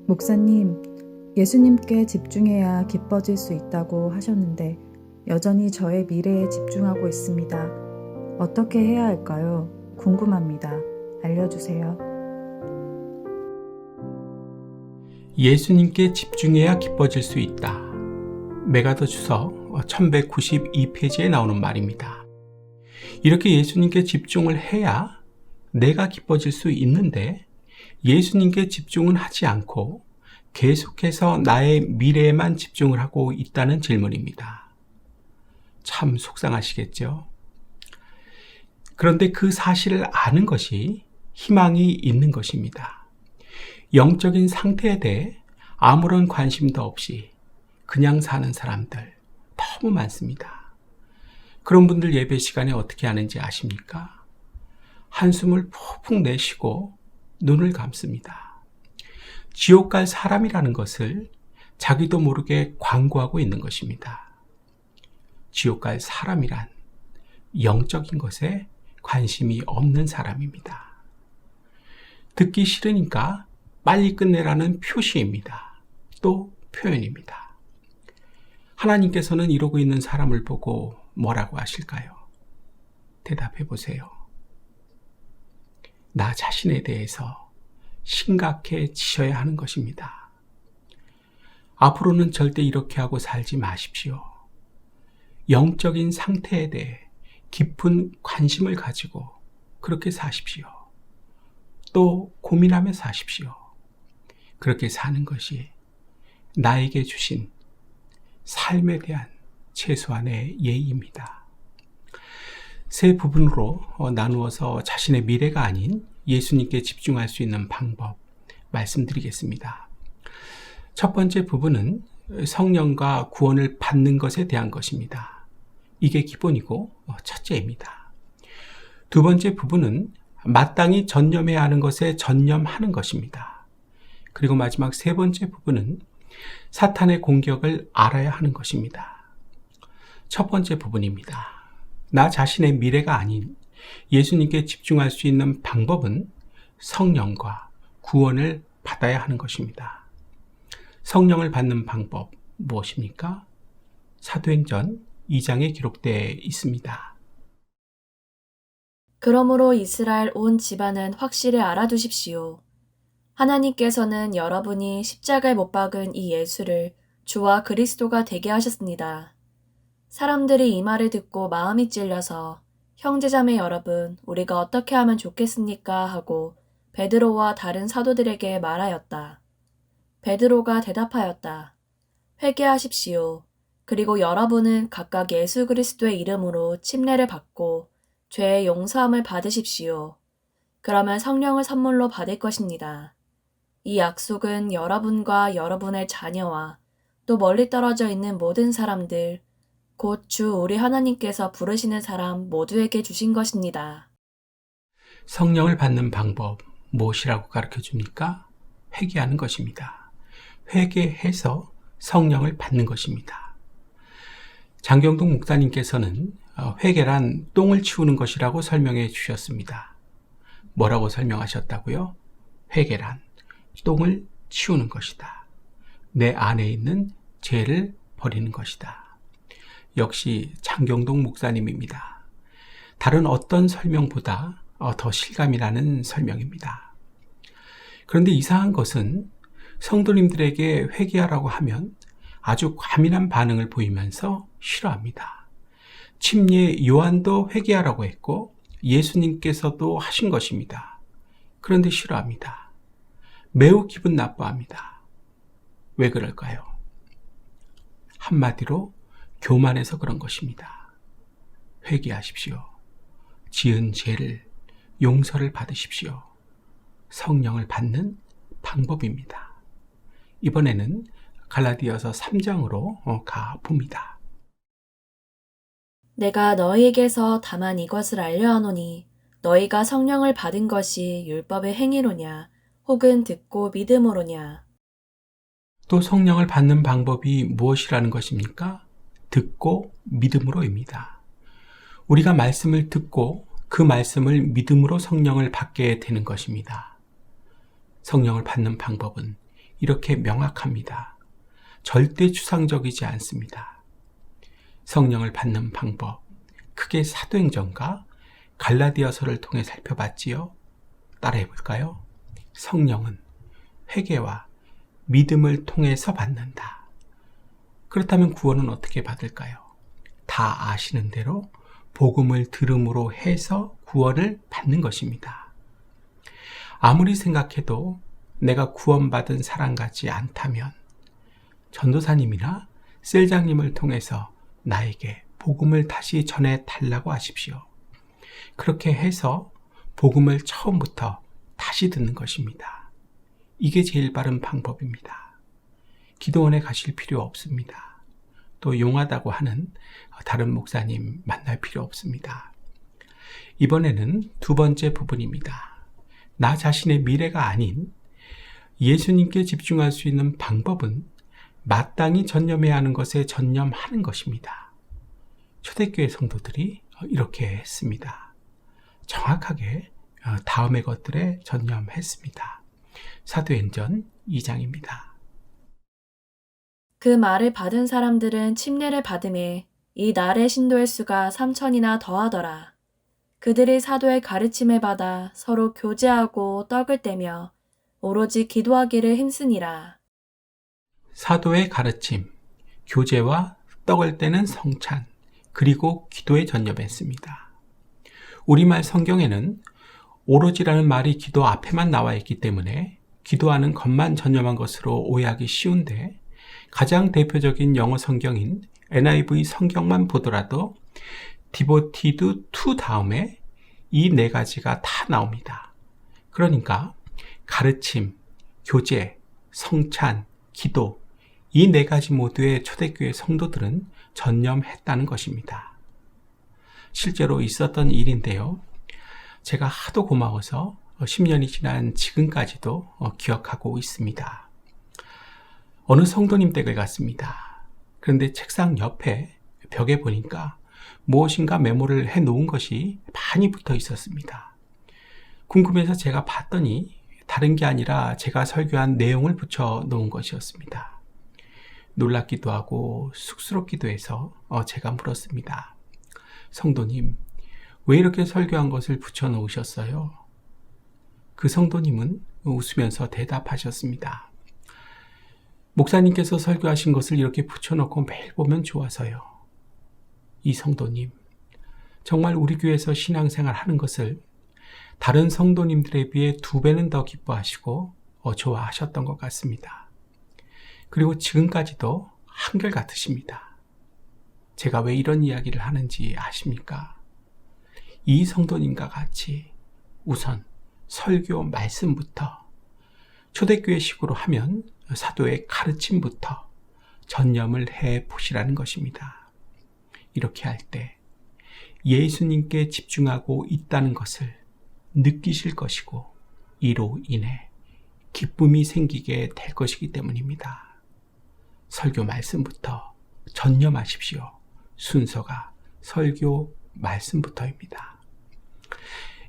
목사님, 예수님께 집중해야 기뻐질 수 있다고 하셨는데 여전히 저의 미래에 집중하고 있습니다. 어떻게 해야 할까요? 궁금합니다. 알려주세요. 예수님께 집중해야 기뻐질 수 있다. 메가더 주서 1192페이지에 나오는 말입니다. 이렇게 예수님께 집중을 해야 내가 기뻐질 수 있는데 예수님께 집중은 하지 않고 계속해서 나의 미래에만 집중을 하고 있다는 질문입니다. 참 속상하시겠죠? 그런데 그 사실을 아는 것이 희망이 있는 것입니다. 영적인 상태에 대해 아무런 관심도 없이 그냥 사는 사람들 너무 많습니다. 그런 분들 예배 시간에 어떻게 하는지 아십니까? 한숨을 푹푹 내쉬고 눈을 감습니다. 지옥 갈 사람이라는 것을 자기도 모르게 광고하고 있는 것입니다. 지옥 갈 사람이란 영적인 것에 관심이 없는 사람입니다. 듣기 싫으니까 빨리 끝내라는 표시입니다. 또 표현입니다. 하나님께서는 이러고 있는 사람을 보고 뭐라고 하실까요? 대답해 보세요. 나 자신에 대해서 심각해지셔야 하는 것입니다. 앞으로는 절대 이렇게 하고 살지 마십시오. 영적인 상태에 대해 깊은 관심을 가지고 그렇게 사십시오. 또 고민하며 사십시오. 그렇게 사는 것이 나에게 주신 삶에 대한 최소한의 예의입니다. 세 부분으로 나누어서 자신의 미래가 아닌 예수님께 집중할 수 있는 방법 말씀드리겠습니다. 첫 번째 부분은 성령과 구원을 받는 것에 대한 것입니다. 이게 기본이고 첫째입니다. 두 번째 부분은 마땅히 전념해야 하는 것에 전념하는 것입니다. 그리고 마지막 세 번째 부분은 사탄의 공격을 알아야 하는 것입니다. 첫 번째 부분입니다. 나 자신의 미래가 아닌 예수님께 집중할 수 있는 방법은 성령과 구원을 받아야 하는 것입니다. 성령을 받는 방법 무엇입니까? 사도행전 2장에 기록되어 있습니다. 그러므로 이스라엘 온 집안은 확실히 알아두십시오. 하나님께서는 여러분이 십자가에 못 박은 이 예수를 주와 그리스도가 되게 하셨습니다. 사람들이 이 말을 듣고 마음이 찔려서 형제자매 여러분, 우리가 어떻게 하면 좋겠습니까? 하고 베드로와 다른 사도들에게 말하였다. 베드로가 대답하였다. 회개하십시오. 그리고 여러분은 각각 예수 그리스도의 이름으로 침례를 받고 죄의 용서함을 받으십시오. 그러면 성령을 선물로 받을 것입니다. 이 약속은 여러분과 여러분의 자녀와 또 멀리 떨어져 있는 모든 사람들, 곧 주 우리 하나님께서 부르시는 사람 모두에게 주신 것입니다. 성령을 받는 방법 무엇이라고 가르쳐 줍니까? 회개하는 것입니다. 회개해서 성령을 받는 것입니다. 장경동 목사님께서는 회개란 똥을 치우는 것이라고 설명해 주셨습니다. 뭐라고 설명하셨다고요? 회개란 똥을 치우는 것이다. 내 안에 있는 죄를 버리는 것이다. 역시 장경동 목사님입니다. 다른 어떤 설명보다 더 실감이 나는 설명입니다. 그런데 이상한 것은 성도님들에게 회개하라고 하면 아주 과민한 반응을 보이면서 싫어합니다. 침례 요한도 회개하라고 했고 예수님께서도 하신 것입니다. 그런데 싫어합니다. 매우 기분 나빠합니다. 왜 그럴까요? 한마디로 교만해서 그런 것입니다. 회개하십시오. 지은 죄를 용서를 받으십시오. 성령을 받는 방법입니다. 이번에는 갈라디아서 3장으로 가봅니다. 내가 너희에게서 다만 이것을 알려하노니 너희가 성령을 받은 것이 율법의 행위로냐 혹은 듣고 믿음으로냐. 또 성령을 받는 방법이 무엇이라는 것입니까? 듣고 믿음으로입니다. 우리가 말씀을 듣고 그 말씀을 믿음으로 성령을 받게 되는 것입니다. 성령을 받는 방법은 이렇게 명확합니다. 절대 추상적이지 않습니다. 성령을 받는 방법, 크게 사도행전과 갈라디아서를 통해 살펴봤지요. 따라해 볼까요? 성령은 회개와 믿음을 통해서 받는다. 그렇다면 구원은 어떻게 받을까요? 다 아시는 대로 복음을 들음으로 해서 구원을 받는 것입니다. 아무리 생각해도 내가 구원받은 사람 같지 않다면 전도사님이나 셀장님을 통해서 나에게 복음을 다시 전해 달라고 하십시오. 그렇게 해서 복음을 처음부터 다시 듣는 것입니다. 이게 제일 바른 방법입니다. 기도원에 가실 필요 없습니다. 또 용하다고 하는 다른 목사님 만날 필요 없습니다. 이번에는 두 번째 부분입니다. 나 자신의 미래가 아닌 예수님께 집중할 수 있는 방법은 마땅히 전념해야 하는 것에 전념하는 것입니다. 초대교회 성도들이 이렇게 했습니다. 정확하게 다음의 것들에 전념했습니다. 사도행전 2장입니다. 그 말을 받은 사람들은 침례를 받음에 이 날의 신도의 수가 3,000이나 더하더라. 그들이 사도의 가르침을 받아 서로 교제하고 떡을 떼며 오로지 기도하기를 힘쓰니라. 사도의 가르침, 교제와 떡을 떼는 성찬, 그리고 기도에 전념했습니다. 우리말 성경에는 오로지라는 말이 기도 앞에만 나와 있기 때문에 기도하는 것만 전념한 것으로 오해하기 쉬운데 가장 대표적인 영어 성경인 NIV 성경만 보더라도 devoted to 다음에 이 네 가지가 다 나옵니다. 그러니까 가르침, 교제, 성찬, 기도 이 네 가지 모두의 초대교회 성도들은 전념했다는 것입니다. 실제로 있었던 일인데요. 제가 하도 고마워서 10년이 지난 지금까지도 기억하고 있습니다. 어느 성도님 댁을 갔습니다. 그런데 책상 옆에 벽에 보니까 무엇인가 메모를 해놓은 것이 많이 붙어 있었습니다. 궁금해서 제가 봤더니 다른 게 아니라 제가 설교한 내용을 붙여 놓은 것이었습니다. 놀랍기도 하고 쑥스럽기도 해서 제가 물었습니다. 성도님, 왜 이렇게 설교한 것을 붙여 놓으셨어요? 그 성도님은 웃으면서 대답하셨습니다. 목사님께서 설교하신 것을 이렇게 붙여놓고 매일 보면 좋아서요. 이 성도님, 정말 우리 교회에서 신앙생활 하는 것을 다른 성도님들에 비해 2배는 더 기뻐하시고 좋아하셨던 것 같습니다. 그리고 지금까지도 한결같으십니다. 제가 왜 이런 이야기를 하는지 아십니까? 이 성도님과 같이 우선 설교 말씀부터 초대교회식으로 하면 사도의 가르침부터 전념을 해 보시라는 것입니다. 이렇게 할 때 예수님께 집중하고 있다는 것을 느끼실 것이고 이로 인해 기쁨이 생기게 될 것이기 때문입니다. 설교 말씀부터 전념하십시오. 순서가 설교 말씀부터입니다.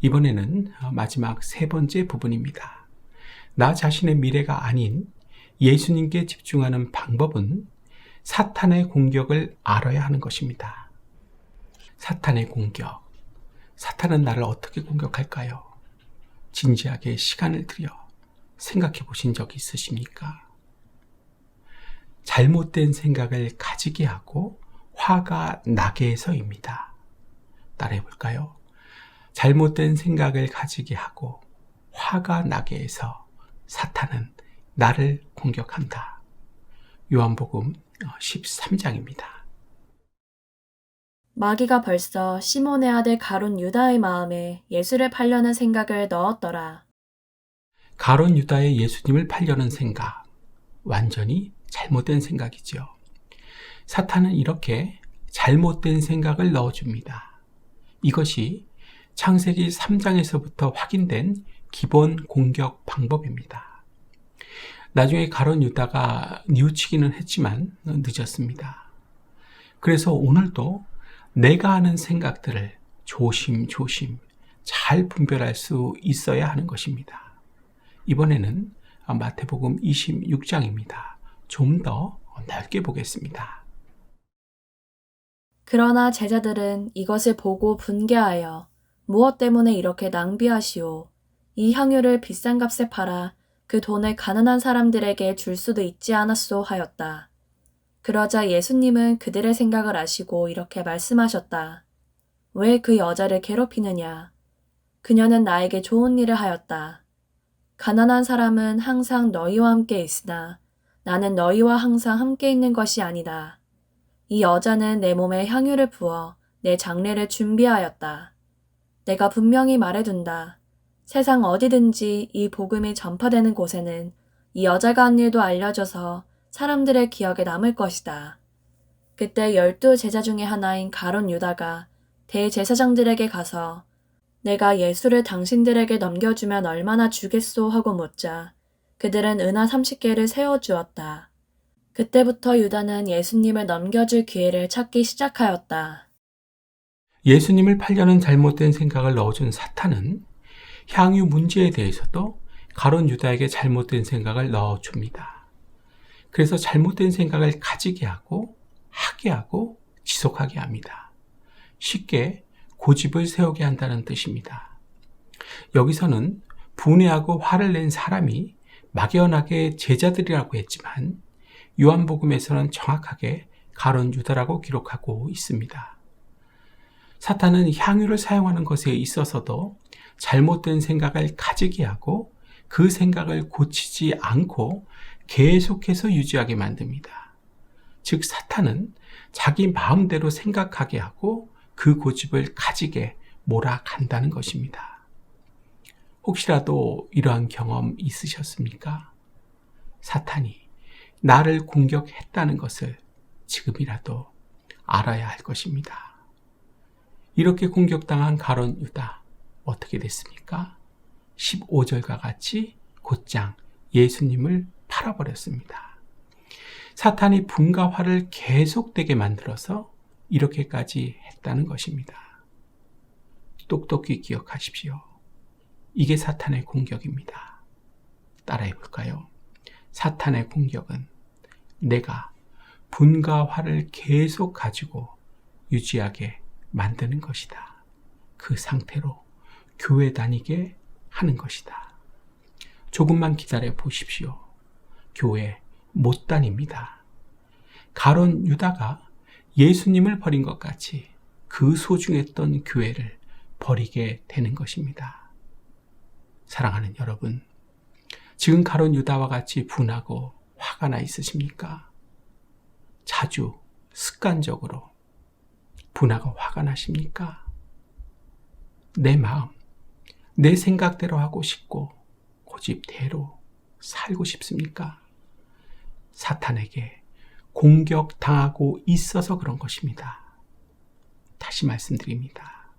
이번에는 마지막 세 번째 부분입니다. 나 자신의 미래가 아닌 예수님께 집중하는 방법은 사탄의 공격을 알아야 하는 것입니다. 사탄의 공격. 사탄은 나를 어떻게 공격할까요? 진지하게 시간을 들여 생각해 보신 적 있으십니까? 잘못된 생각을 가지게 하고 화가 나게 해서입니다. 따라해 볼까요? 잘못된 생각을 가지게 하고 화가 나게 해서 사탄은 나를 공격한다. 요한복음 13장입니다. 마귀가 벌써 시몬의 아들 가룟 유다의 마음에 예수를 팔려는 생각을 넣었더라. 가룟 유다의 예수님을 팔려는 생각, 완전히 잘못된 생각이죠. 사탄은 이렇게 잘못된 생각을 넣어줍니다. 이것이 창세기 3장에서부터 확인된 기본 공격 방법입니다. 나중에 가룟 유다가 뉘우치기는 했지만 늦었습니다. 그래서 오늘도 내가 하는 생각들을 조심조심 잘 분별할 수 있어야 하는 것입니다. 이번에는 마태복음 26장입니다. 좀 더 넓게 보겠습니다. 그러나 제자들은 이것을 보고 분개하여 무엇 때문에 이렇게 낭비하시오. 이 향유를 비싼 값에 팔아 그 돈을 가난한 사람들에게 줄 수도 있지 않았소 하였다. 그러자 예수님은 그들의 생각을 아시고 이렇게 말씀하셨다. 왜 그 여자를 괴롭히느냐? 그녀는 나에게 좋은 일을 하였다. 가난한 사람은 항상 너희와 함께 있으나 나는 너희와 항상 함께 있는 것이 아니다. 이 여자는 내 몸에 향유를 부어 내 장례를 준비하였다. 내가 분명히 말해둔다. 세상 어디든지 이 복음이 전파되는 곳에는 이 여자가 한 일도 알려져서 사람들의 기억에 남을 것이다. 그때 12 제자 중에 하나인 가룟 유다가 대제사장들에게 가서 내가 예수를 당신들에게 넘겨주면 얼마나 주겠소 하고 묻자 그들은 은하 30개를 세워주었다. 그때부터 유다는 예수님을 넘겨줄 기회를 찾기 시작하였다. 예수님을 팔려는 잘못된 생각을 넣어준 사탄은 향유 문제에 대해서도 가룟 유다에게 잘못된 생각을 넣어줍니다. 그래서 잘못된 생각을 가지게 하고 하게 하고 지속하게 합니다. 쉽게 고집을 세우게 한다는 뜻입니다. 여기서는 분해하고 화를 낸 사람이 막연하게 제자들이라고 했지만 요한복음에서는 정확하게 가룟 유다라고 기록하고 있습니다. 사탄은 향유를 사용하는 것에 있어서도 잘못된 생각을 가지게 하고 그 생각을 고치지 않고 계속해서 유지하게 만듭니다. 즉 사탄은 자기 마음대로 생각하게 하고 그 고집을 가지게 몰아간다는 것입니다. 혹시라도 이러한 경험 있으셨습니까? 사탄이 나를 공격했다는 것을 지금이라도 알아야 할 것입니다. 이렇게 공격당한 가룟 유다 어떻게 됐습니까? 15절과 같이 곧장 예수님을 팔아버렸습니다. 사탄이 분과 화를 계속되게 만들어서 이렇게까지 했다는 것입니다. 똑똑히 기억하십시오. 이게 사탄의 공격입니다. 따라해 볼까요? 사탄의 공격은 내가 분과 화를 계속 가지고 유지하게 만드는 것이다. 그 상태로 교회 다니게 하는 것이다. 조금만 기다려 보십시오. 교회 못 다닙니다. 가룟 유다가 예수님을 버린 것 같이 그 소중했던 교회를 버리게 되는 것입니다. 사랑하는 여러분, 지금 가룟 유다와 같이 분하고 화가 나 있으십니까? 자주 습관적으로 분하고 화가 나십니까? 내 마음, 내 생각대로 하고 싶고 고집대로 살고 싶습니까? 사탄에게 공격당하고 있어서 그런 것입니다. 다시 말씀드립니다.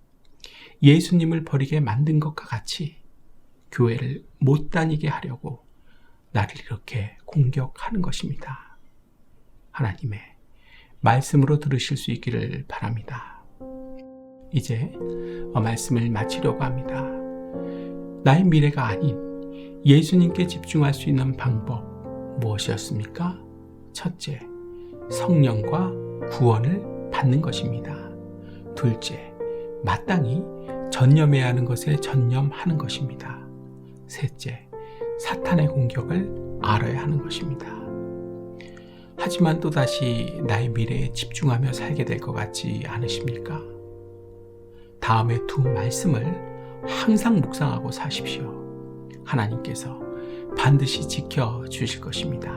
예수님을 버리게 만든 것과 같이 교회를 못 다니게 하려고 나를 이렇게 공격하는 것입니다. 하나님의 말씀으로 들으실 수 있기를 바랍니다. 이제 말씀을 마치려고 합니다. 나의 미래가 아닌 예수님께 집중할 수 있는 방법 무엇이었습니까? 첫째, 성령과 구원을 받는 것입니다. 둘째, 마땅히 전념해야 하는 것에 전념하는 것입니다. 셋째, 사탄의 공격을 알아야 하는 것입니다. 하지만 또다시 나의 미래에 집중하며 살게 될 것 같지 않으십니까? 다음의 두 말씀을 항상 묵상하고 사십시오. 하나님께서 반드시 지켜주실 것입니다.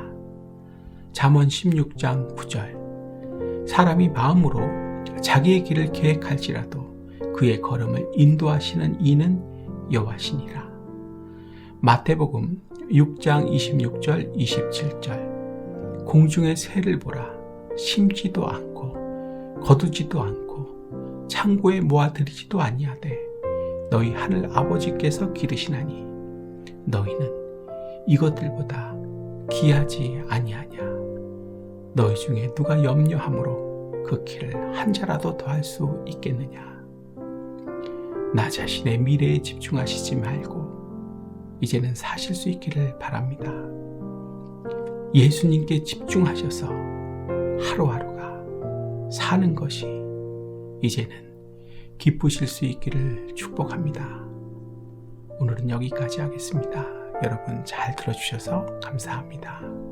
잠언 16장 9절 사람이 마음으로 자기의 길을 계획할지라도 그의 걸음을 인도하시는 이는 여호와시니라. 마태복음 6장 26절 27절 공중의 새를 보라. 심지도 않고 거두지도 않고 창고에 모아들이지도 아니하되 너희 하늘 아버지께서 기르시나니 너희는 이것들보다 귀하지 아니하냐. 너희 중에 누가 염려함으로 그 키를 한 자라도 더할 수 있겠느냐. 나 자신의 미래에 집중하시지 말고 이제는 사실 수 있기를 바랍니다. 예수님께 집중하셔서 하루하루가 사는 것이 이제는 기쁘실 수 있기를 축복합니다. 오늘은 여기까지 하겠습니다. 여러분 잘 들어주셔서 감사합니다.